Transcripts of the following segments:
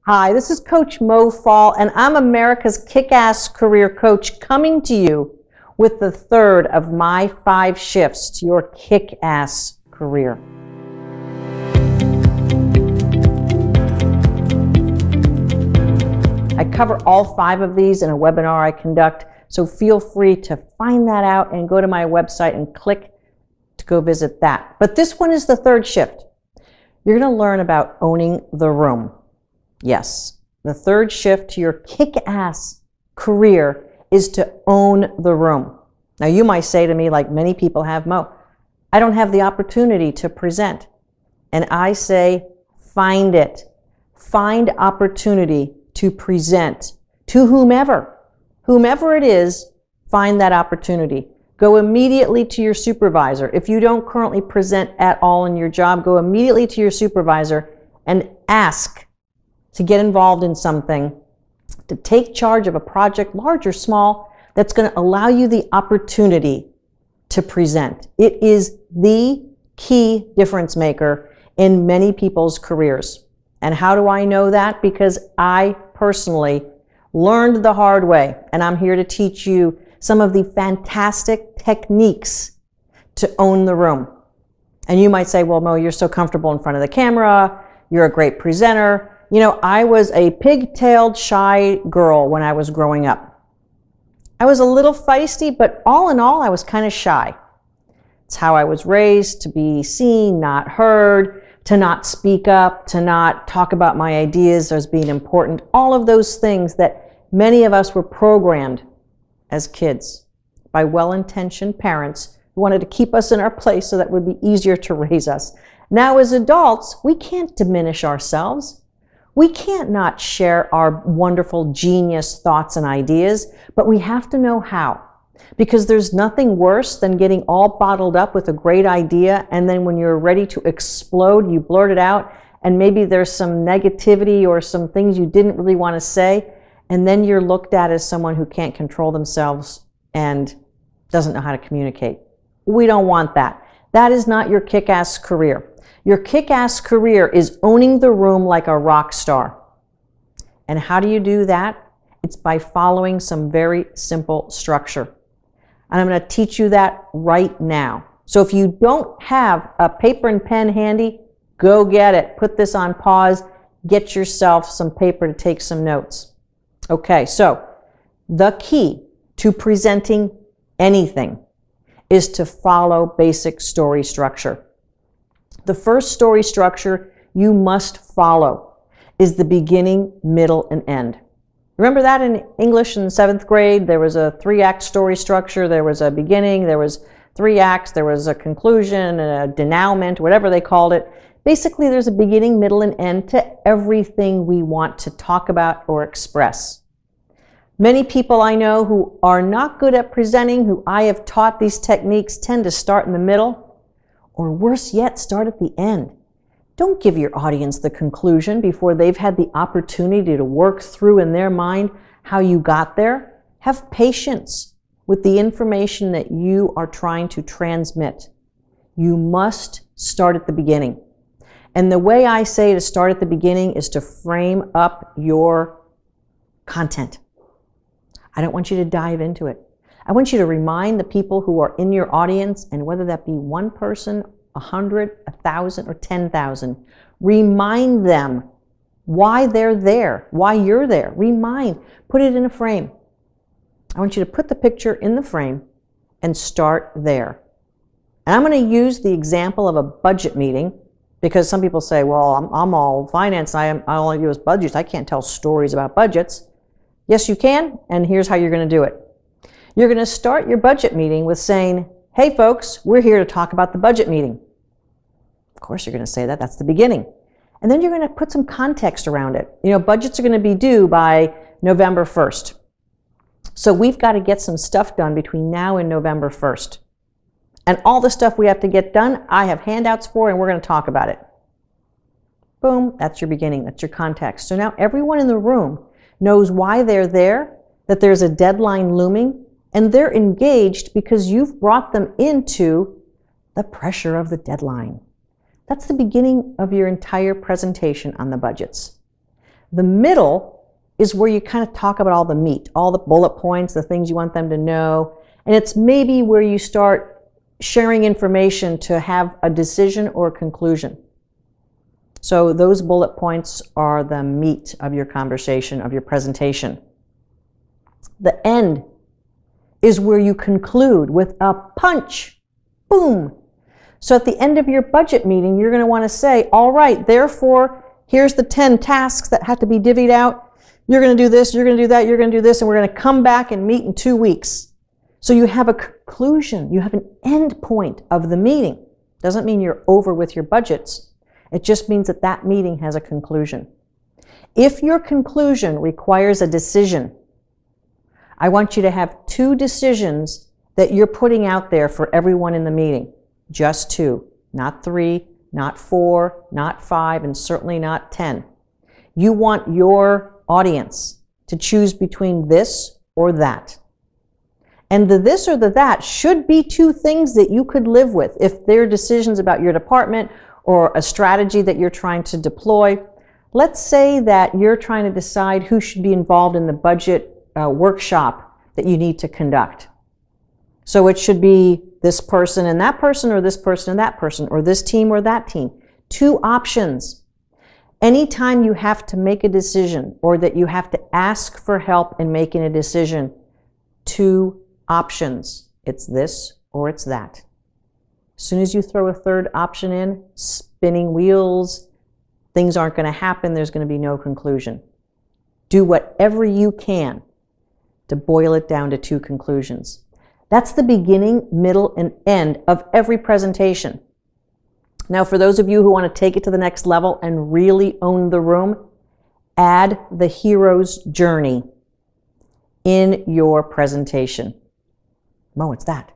Hi, this is Coach Mo Faul, and I'm America's Kick-Ass Career Coach coming to you with the third of my 5 shifts to your kick-ass career. I cover all 5 of these in a webinar I conduct, so feel free to find that out and go to my website and click to go visit that. But this one is the third shift. You're going to learn about owning the room. Yes, the third shift to your kick-ass career is to own the room. Now you might say to me, like many people have, Mo, I don't have the opportunity to present. And I say, find it. Find opportunity to present to whomever. Whomever it is, find that opportunity. Go immediately to your supervisor. If you don't currently present at all in your job, go immediately to your supervisor and ask to get involved in something, to take charge of a project, large or small, that's going to allow you the opportunity to present. It is the key difference maker in many people's careers. And how do I know that? Because I personally learned the hard way, and I'm here to teach you some of the fantastic techniques to own the room. And you might say, well, Mo, you're so comfortable in front of the camera, you're a great presenter. You know, I was a pigtailed, shy girl when I was growing up. I was a little feisty, but all in all, I was kind of shy. It's how I was raised, to be seen, not heard, to not speak up, to not talk about my ideas as being important. All of those things that many of us were programmed as kids by well-intentioned parents who wanted to keep us in our place so that it would be easier to raise us. Now, as adults, we can't diminish ourselves. We can't not share our wonderful genius thoughts and ideas, but we have to know how. Because there's nothing worse than getting all bottled up with a great idea, and then when you're ready to explode, you blurt it out, and maybe there's some negativity or some things you didn't really want to say, and then you're looked at as someone who can't control themselves and doesn't know how to communicate. We don't want that. That is not your kick-ass career. Your kick-ass career is owning the room like a rock star. And how do you do that? It's by following some very simple structure. And I'm going to teach you that right now. So if you don't have a paper and pen handy, go get it. Put this on pause. Get yourself some paper to take some notes. Okay, so the key to presenting anything is to follow basic story structure. The first story structure you must follow is the beginning, middle, and end. Remember that in English in 7th grade? There was a 3-act story structure. There was a beginning, there was 3 acts, there was a conclusion, a denouement, whatever they called it. Basically, there's a beginning, middle, and end to everything we want to talk about or express. Many people I know who are not good at presenting, who I have taught these techniques, tend to start in the middle, or worse yet, start at the end. Don't give your audience the conclusion before they've had the opportunity to work through in their mind how you got there. Have patience with the information that you are trying to transmit. You must start at the beginning. And the way I say to start at the beginning is to frame up your content. I don't want you to dive into it. I want you to remind the people who are in your audience, and whether that be one person, 100, 1,000, or 10,000, remind them why they're there, why you're there. Remind, put it in a frame. I want you to put the picture in the frame and start there. And I'm going to use the example of a budget meeting, because some people say, well, I'm all finance, I only do budgets, I can't tell stories about budgets. Yes, you can, and here's how you're going to do it. You're going to start your budget meeting with saying, hey folks, we're here to talk about the budget meeting. Of course you're going to say that, that's the beginning. And then you're going to put some context around it. You know, budgets are going to be due by November 1st. So we've got to get some stuff done between now and November 1st. And all the stuff we have to get done, I have handouts for, and we're going to talk about it. Boom, that's your beginning, that's your context. So now everyone in the room knows why they're there, that there's a deadline looming, and they're engaged because you've brought them into the pressure of the deadline. That's the beginning of your entire presentation on the budgets. The middle is where you kind of talk about all the meat, all the bullet points, the things you want them to know. And it's maybe where you start sharing information to have a decision or a conclusion. So those bullet points are the meat of your conversation, of your presentation. The end is where you conclude with a punch. Boom. So at the end of your budget meeting, you're going to want to say, all right, therefore, here's the 10 tasks that have to be divvied out. You're going to do this, you're going to do that, you're going to do this, and we're going to come back and meet in 2 weeks. So you have a conclusion, you have an end point of the meeting. Doesn't mean you're over with your budgets. It just means that that meeting has a conclusion. If your conclusion requires a decision, I want you to have 2 decisions that you're putting out there for everyone in the meeting. Just 2, not 3, not 4, not 5, and certainly not 10. You want your audience to choose between this or that. And the this or the that should be 2 things that you could live with. If there are decisions about your department or a strategy that you're trying to deploy, let's say that you're trying to decide who should be involved in the budget workshop that you need to conduct. So it should be this person and that person, or this person and that person, or this team or that team. 2 options. Anytime you have to make a decision or that you have to ask for help in making a decision, 2 options. It's this or it's that. As soon as you throw a third option in, spinning wheels, things aren't going to happen. There's going to be no conclusion. Do whatever you can to boil it down to 2 conclusions. That's the beginning, middle, and end of every presentation. Now, for those of you who want to take it to the next level and really own the room, add the hero's journey in your presentation. Mo, what's that?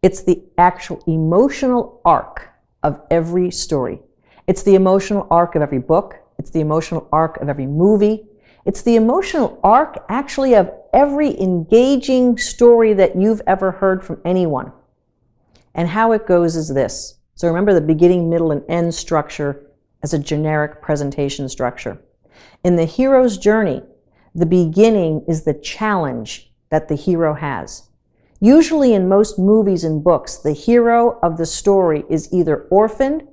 It's the actual emotional arc of every story. It's the emotional arc of every book. It's the emotional arc of every movie. It's the emotional arc, actually, of every engaging story that you've ever heard from anyone. And how it goes is this. So remember the beginning, middle, and end structure as a generic presentation structure. In the hero's journey, the beginning is the challenge that the hero has. Usually in most movies and books, the hero of the story is either orphaned,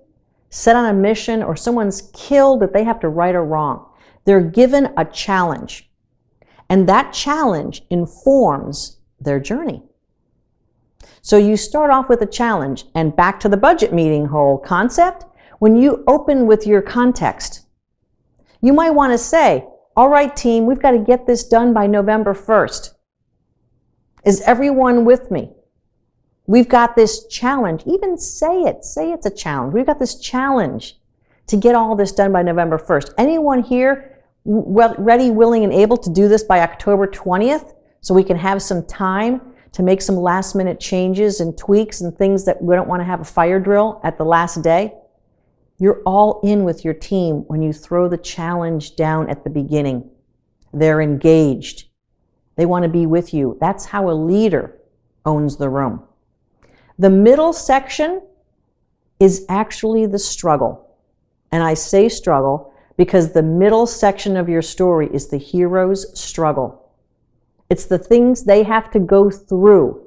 set on a mission, or someone's killed that they have to right or wrong. They're given a challenge, and that challenge informs their journey. So you start off with a challenge, and back to the budget meeting whole concept, when you open with your context, you might want to say, all right, team, we've got to get this done by November 1st. Is everyone with me? We've got this challenge. Even say it. Say it's a challenge. We've got this challenge to get all this done by November 1st. Anyone here ready, willing, and able to do this by October 20th so we can have some time to make some last-minute changes and tweaks and things that we don't want to have a fire drill at the last day? You're all in with your team when you throw the challenge down at the beginning. They're engaged. They want to be with you. That's how a leader owns the room. The middle section is actually the struggle. And I say struggle because the middle section of your story is the hero's struggle. It's the things they have to go through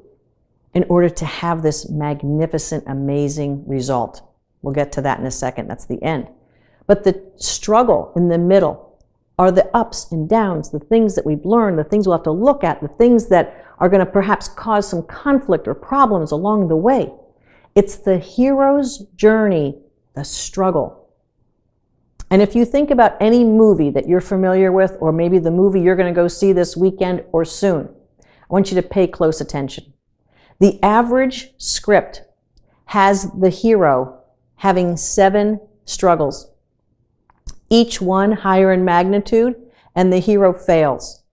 in order to have this magnificent, amazing result. We'll get to that in a second. That's the end. But the struggle in the middle are the ups and downs, the things that we've learned, the things we'll have to look at, the things that are going to perhaps cause some conflict or problems along the way. It's the hero's journey, the struggle. And if you think about any movie that you're familiar with, or maybe the movie you're going to go see this weekend or soon, I want you to pay close attention. The average script has the hero having 7 struggles, each one higher in magnitude, and the hero fails.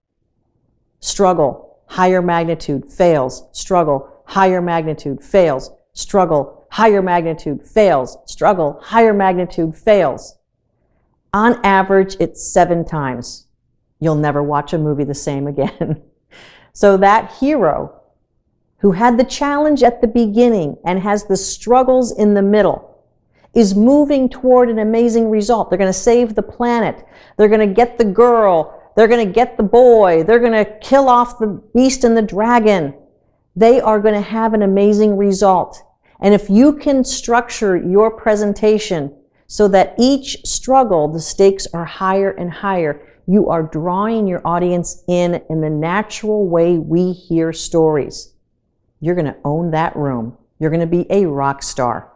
Struggle, higher magnitude, fails. Struggle, higher magnitude, fails. Struggle, higher magnitude, fails. Struggle, higher magnitude, fails. On average, it's 7 times. You'll never watch a movie the same again. So that hero who had the challenge at the beginning and has the struggles in the middle is moving toward an amazing result. They're going to save the planet. They're going to get the girl. They're going to get the boy. They're going to kill off the beast and the dragon. They are going to have an amazing result. And if you can structure your presentation so that each struggle, the stakes are higher and higher, you are drawing your audience in the natural way we hear stories. You're going to own that room. You're going to be a rock star.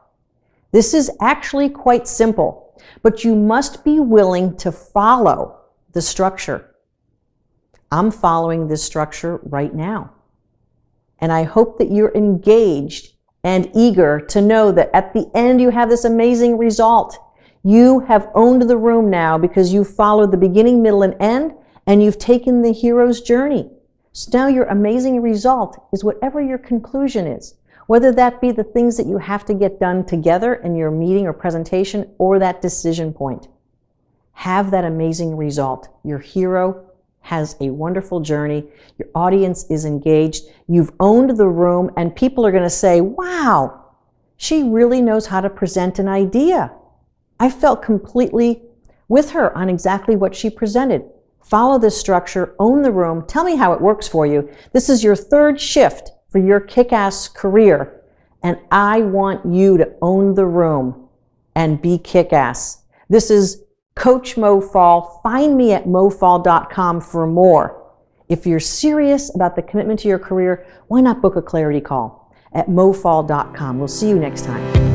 This is actually quite simple, but you must be willing to follow the structure. I'm following this structure right now. And I hope that you're engaged and eager to know that at the end you have this amazing result. You have owned the room now because you've followed the beginning, middle, and end, and you've taken the hero's journey. So now your amazing result is whatever your conclusion is, whether that be the things that you have to get done together in your meeting or presentation or that decision point. Have that amazing result. Your hero has a wonderful journey. Your audience is engaged. You've owned the room, and people are going to say, wow, she really knows how to present an idea. I felt completely with her on exactly what she presented. Follow this structure, own the room, tell me how it works for you. This is your third shift for your kick-ass career, and I want you to own the room and be kick-ass. This is Coach Mo Faul. Find me at mofaul.com for more. If you're serious about the commitment to your career, why not book a clarity call at mofaul.com. We'll see you next time.